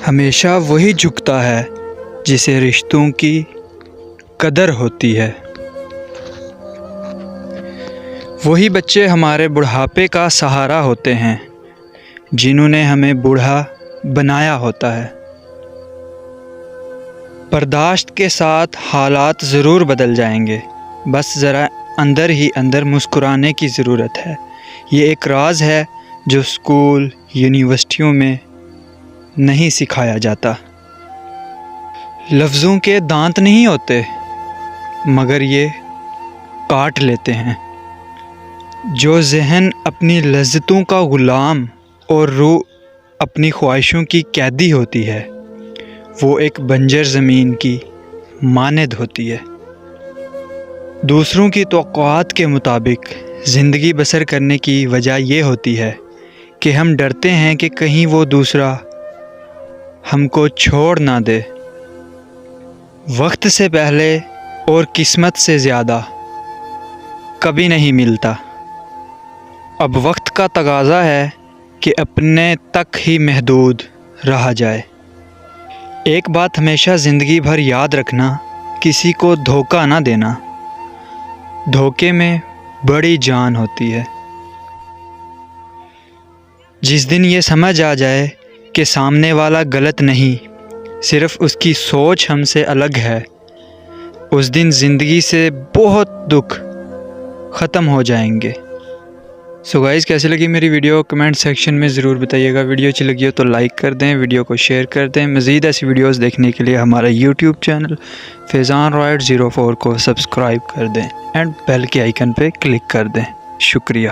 ہمیشہ وہی جھکتا ہے جسے رشتوں کی قدر ہوتی ہے۔ وہی بچے ہمارے بڑھاپے کا سہارا ہوتے ہیں جنہوں نے ہمیں بوڑھا بنایا ہوتا ہے۔ برداشت کے ساتھ حالات ضرور بدل جائیں گے، بس ذرا اندر ہی اندر مسکرانے کی ضرورت ہے۔ یہ ایک راز ہے جو اسکول، یونیورسٹیوں میں نہیں سکھایا جاتا۔ لفظوں کے دانت نہیں ہوتے، مگر یہ کاٹ لیتے ہیں۔ جو ذہن اپنی لذتوں کا غلام اور روح اپنی خواہشوں کی قیدی ہوتی ہے، وہ ایک بنجر زمین کی مانند ہوتی ہے۔ دوسروں کی توقعات کے مطابق زندگی بسر کرنے کی وجہ یہ ہوتی ہے کہ ہم ڈرتے ہیں کہ کہیں وہ دوسرا ہم کو چھوڑ نہ دے۔ وقت سے پہلے اور قسمت سے زیادہ کبھی نہیں ملتا۔ اب وقت کا تقاضا ہے کہ اپنے تک ہی محدود رہا جائے۔ ایک بات ہمیشہ زندگی بھر یاد رکھنا، کسی کو دھوکہ نہ دینا۔ دھوکے میں بڑی جان ہوتی ہے۔ جس دن یہ سمجھ آ جائے کہ سامنے والا غلط نہیں، صرف اس کی سوچ ہم سے الگ ہے، اس دن زندگی سے بہت دکھ ختم ہو جائیں گے۔ سو گائز، کیسی لگی میری ویڈیو کمنٹ سیکشن میں ضرور بتائیے گا۔ ویڈیو اچھی لگی ہو تو لائک کر دیں، ویڈیو کو شیئر کر دیں۔ مزید ایسی ویڈیوز دیکھنے کے لیے ہمارا یوٹیوب چینل فیضان رائڈ 04 کو سبسکرائب کر دیں اینڈ بیل کے آئیکن پہ کلک کر دیں۔ شکریہ۔